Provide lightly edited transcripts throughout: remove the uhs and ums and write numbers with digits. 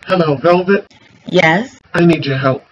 Hello, Velvet. Yes. I need your help.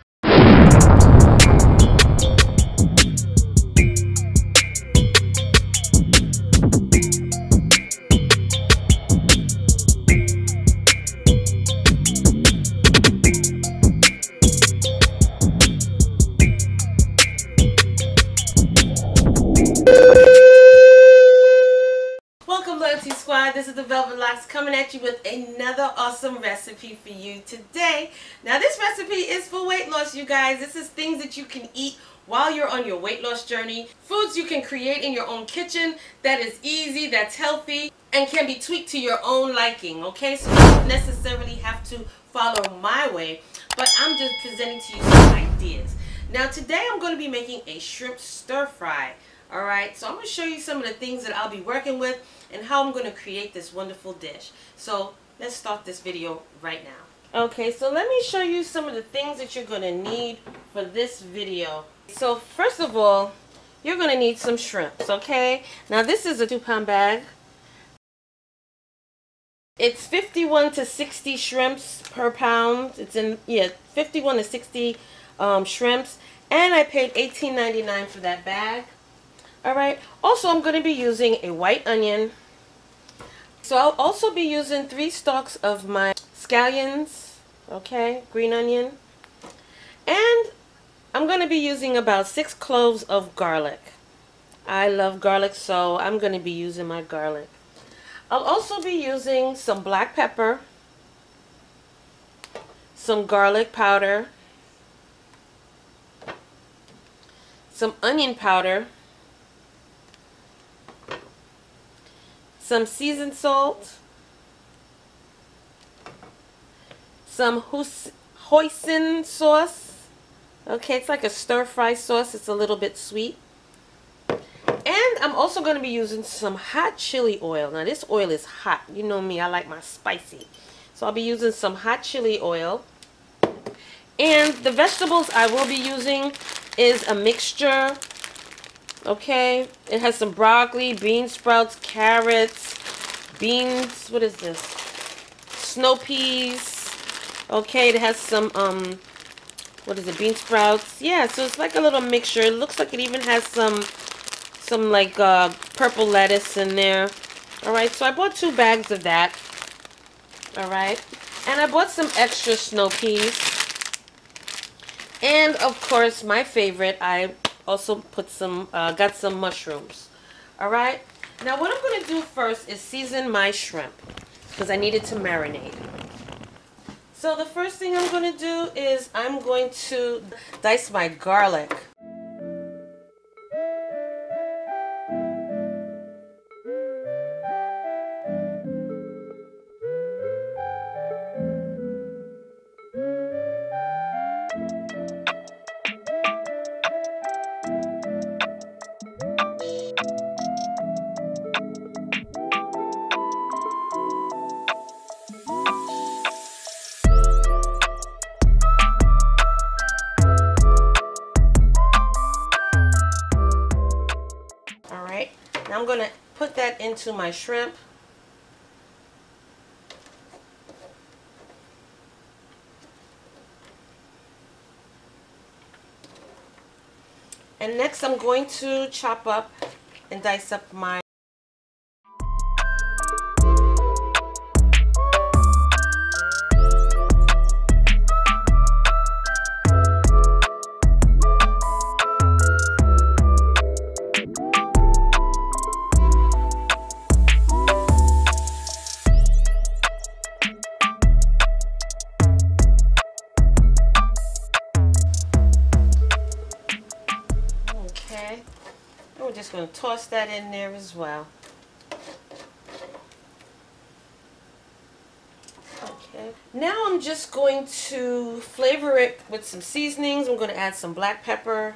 Welcome, Loyalty Squad. This is the Velvetlox coming at you with another awesome recipe for you today. Now, this recipe is for weight loss, you guys. This is things that you can eat while you're on your weight loss journey. Foods you can create in your own kitchen that is easy, that's healthy, and can be tweaked to your own liking, okay? So you don't necessarily have to follow my way, but I'm just presenting to you some ideas. Now, today I'm going to be making a shrimp stir fry. Alright, so I'm going to show you some of the things that I'll be working with and how I'm going to create this wonderful dish. So let's start this video right now. Okay, so let me show you some of the things that you're going to need for this video. So first of all, you're going to need some shrimps, okay? Now this is a 2-pound bag. It's 51 to 60 shrimps per pound. It's in, 51 to 60 shrimps. And I paid $18.99 for that bag. Alright, also I'm going to be using a white onion. So I'll also be using 3 stalks of my scallions, okay, green onion. And I'm going to be using about 6 cloves of garlic. I love garlic, so I'm going to be using my garlic. I'll also be using some black pepper, some garlic powder, some onion powder, some seasoned salt, some hoisin sauce. Okay, it's like a stir-fry sauce. It's a little bit sweet. And I'm also going to be using some hot chili oil. Now, this oil is hot. You know me, I like my spicy. So I'll be using some hot chili oil. And the vegetables I will be using is a mixture. Okay, it has some broccoli, bean sprouts, carrots, beans, what is this? Snow peas. Okay, it has some, what is it, bean sprouts. Yeah, so it's like a little mixture. It looks like it even has some like purple lettuce in there. Alright, so I bought 2 bags of that. Alright, and I bought some extra snow peas. And of course, my favorite, I also put some, got some mushrooms. Alright, now what I'm going to do first is season my shrimp, because I need it to marinate. So the first thing I'm going to do is I'm going to dice my garlic. Now I'm going to put that into my shrimp. And next I'm going to chop up and dice up my we're just going to toss that in there as well. Okay. Now I'm just going to flavor it with some seasonings. I'm going to add some black pepper.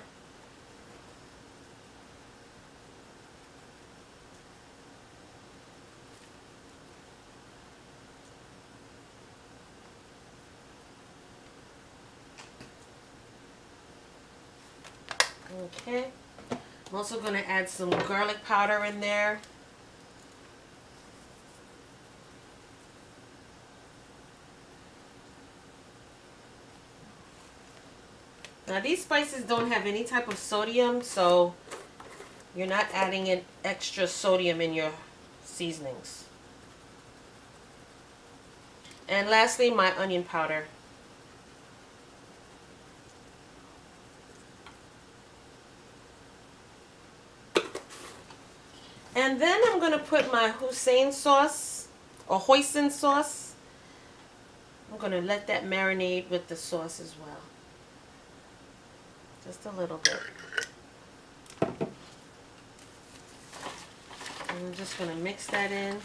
Okay. I'm also going to add some garlic powder in there. Now these spices don't have any type of sodium, so you're not adding in extra sodium in your seasonings. And lastly, my onion powder. And then I'm going to put my Hoisin sauce, or Hoisin sauce. I'm going to let that marinate with the sauce as well. Just a little bit. And I'm just going to mix that in.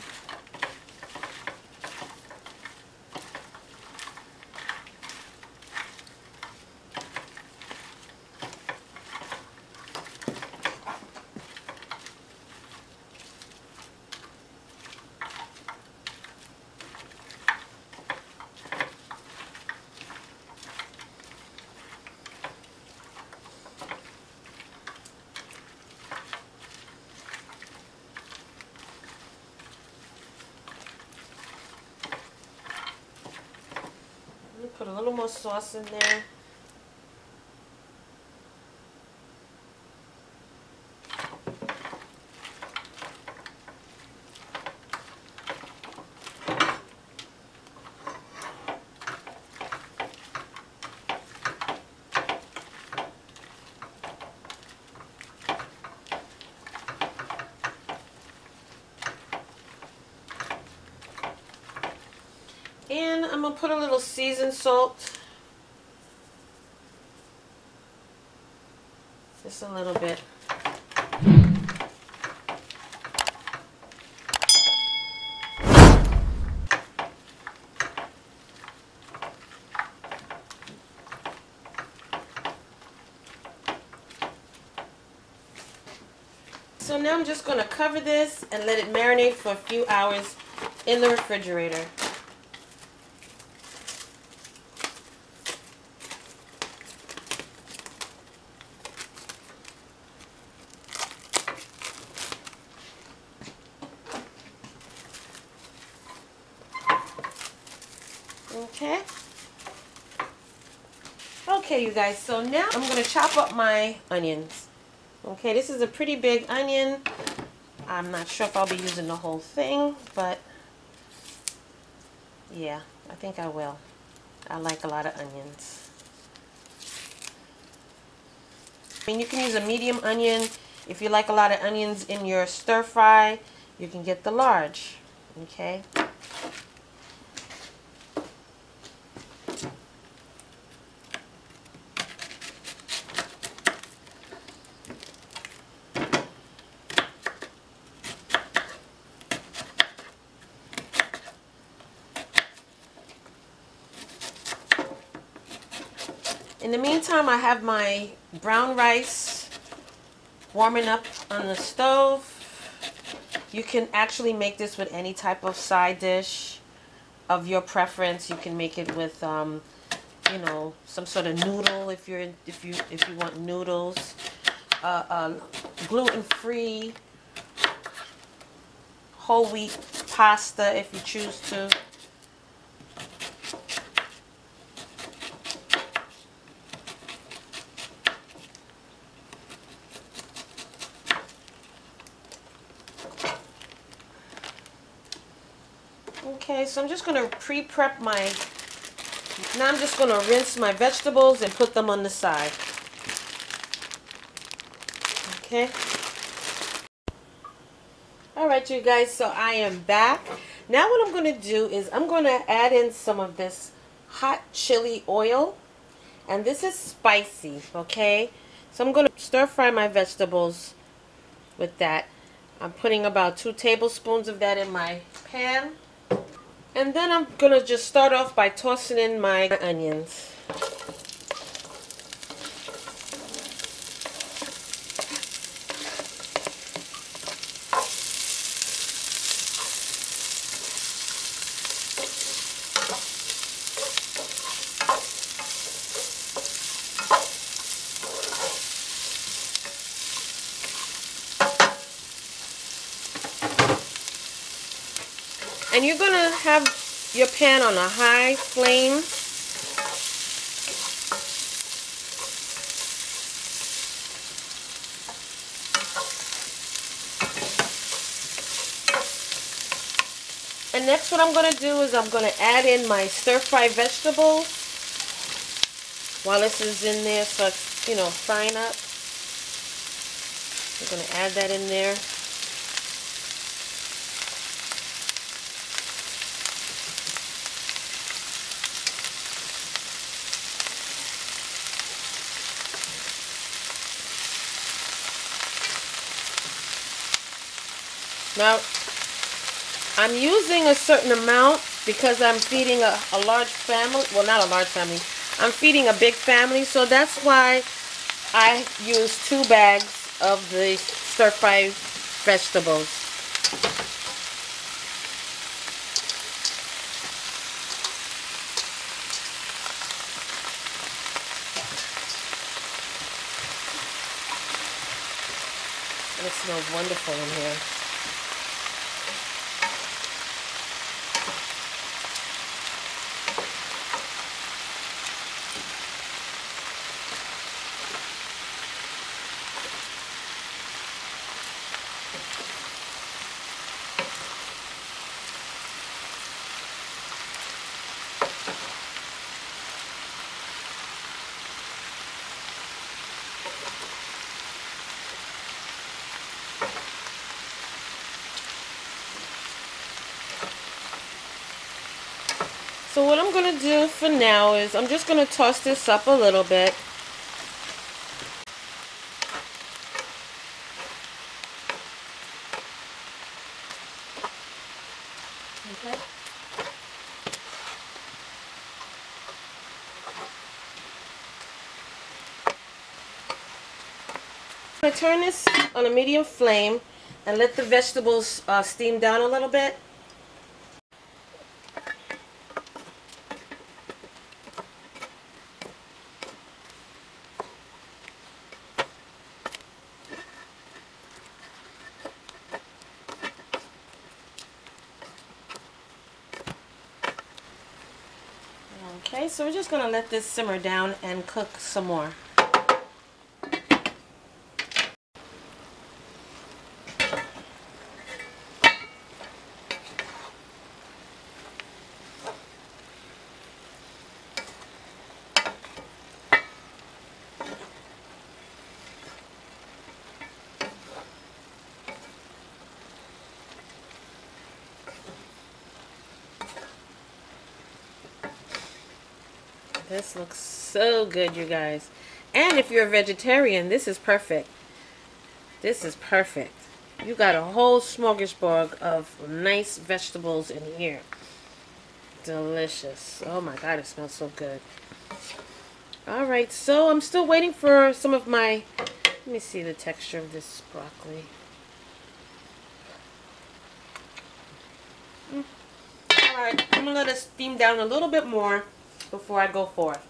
Put a little more sauce in there. And I'm going to put a little seasoned salt. Just a little bit. So now I'm just going to cover this and let it marinate for a few hours in the refrigerator. Okay. Okay, you guys, so now I'm going to chop up my onions. Okay, this is a pretty big onion. I'm not sure if I'll be using the whole thing, but yeah, I think I will. I like a lot of onions. I mean, you can use a medium onion. If you like a lot of onions in your stir fry, you can get the large. Okay. In the meantime, I have my brown rice warming up on the stove. You can actually make this with any type of side dish of your preference. You can make it with, you know, some sort of noodle if you want noodles, gluten-free whole wheat pasta if you choose to. Okay, so I'm just going to pre-prep my, now I'm just going to rinse my vegetables and put them on the side. Okay. Alright, you guys, so I am back. Now what I'm going to do is I'm going to add in some of this hot chili oil. And this is spicy, okay? So I'm going to stir fry my vegetables with that. I'm putting about 2 tablespoons of that in my pan. And then I'm going to just start off by tossing in my onions. And you're going to have your pan on a high flame. next what I'm going to do is I'm going to add in my stir-fry vegetables while this is in there, so it's, you know, frying up. I'm going to add that in there. Now, I'm using a certain amount because I'm feeding a large family. Well, not a large family. I'm feeding a big family, so that's why I use 2 bags of the stir-fry vegetables. And it smells wonderful in here. So what I'm going to do for now is I'm just going to toss this up a little bit. Okay. I'm going to turn this on a medium flame and let the vegetables steam down a little bit. Okay, so we're just going to let this simmer down and cook some more. This looks so good, you guys. And if you're a vegetarian, this is perfect. This is perfect. You got a whole smorgasbord of nice vegetables in here. Delicious. Oh my God, it smells so good. Alright, so I'm still waiting for some of my... Let me see the texture of this broccoli. Alright, I'm going to let it steam down a little bit more before I go forth.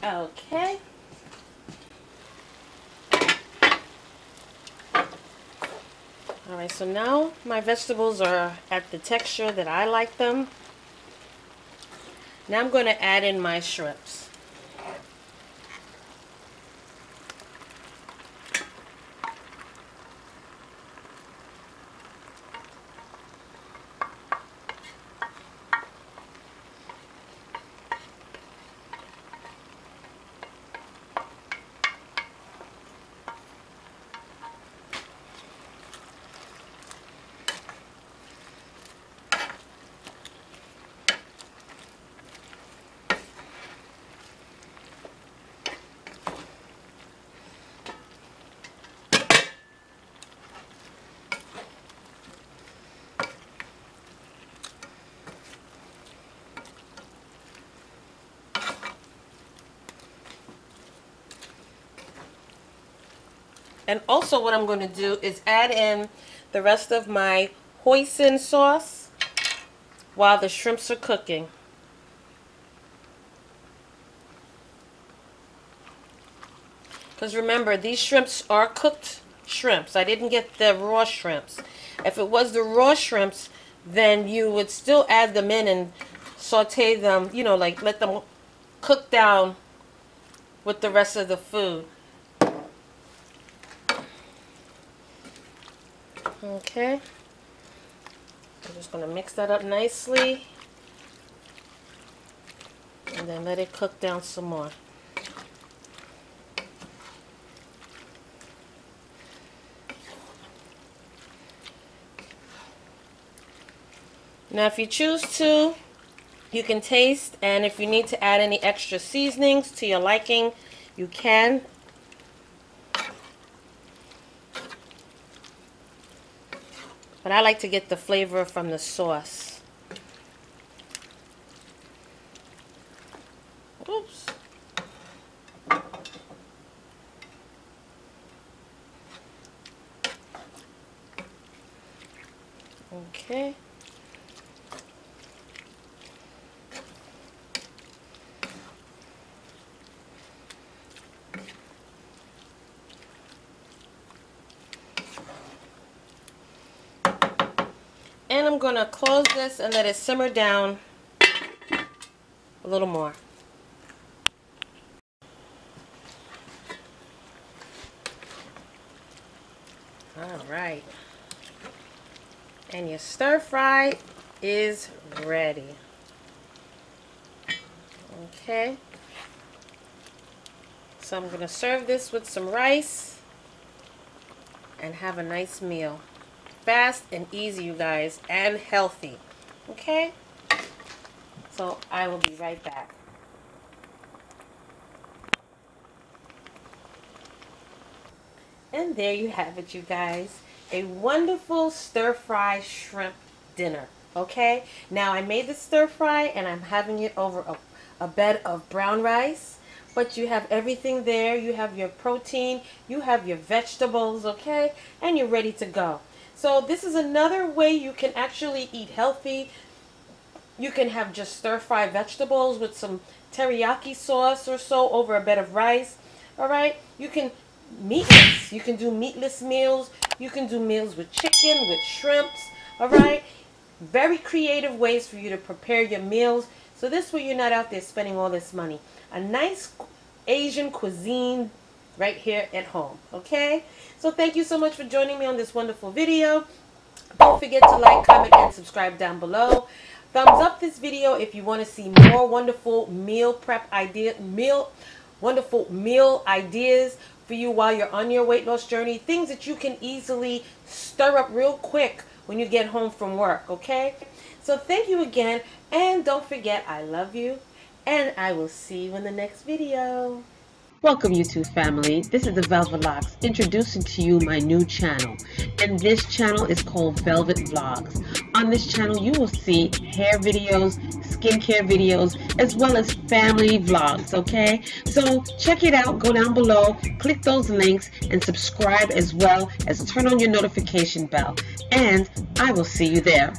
Okay. Alright, so now my vegetables are at the texture that I like them. Now I'm going to add in my shrimps. And also what I'm going to do is add in the rest of my hoisin sauce while the shrimps are cooking. Because remember, these shrimps are cooked shrimps. I didn't get the raw shrimps. If it was the raw shrimps, then you would still add them in and saute them, you know, like let them cook down with the rest of the food. Okay, I'm just going to mix that up nicely and then let it cook down some more. Now if you choose to, you can taste, and if you need to add any extra seasonings to your liking, you can. But I like to get the flavor from the sauce. Oops. Okay. And I'm going to close this and let it simmer down a little more. Alright. And your stir fry is ready. Okay. So I'm going to serve this with some rice and have a nice meal. Fast and easy, you guys, and healthy. Okay? So I will be right back. And there you have it, you guys. A wonderful stir-fry shrimp dinner. Okay? Now I made the stir-fry and I'm having it over a bed of brown rice. But you have everything there. You have your protein. You have your vegetables, okay? And you're ready to go. So this is another way you can actually eat healthy. You can have just stir-fry vegetables with some teriyaki sauce or so over a bed of rice. All right? You can meatless. You can do meatless meals. You can do meals with chicken, with shrimps. All right? Very creative ways for you to prepare your meals. So this way you're not out there spending all this money. A nice Asian cuisine right here at home. Okay? So thank you so much for joining me on this wonderful video. Don't forget to like, comment, and subscribe down below. Thumbs up this video if you want to see more wonderful meal prep ideas, wonderful meal ideas for you while you're on your weight loss journey. Things that you can easily stir up real quick when you get home from work. Okay? So thank you again, and don't forget, I love you, and I will see you in the next video. Welcome, YouTube family. This is the Velvetlox introducing to you my new channel, and this channel is called Velvet Vlogs. On this channel you will see hair videos, skincare videos, as well as family vlogs. Okay, so check it out. Go down below, click those links, and subscribe, as well as turn on your notification bell, and I will see you there.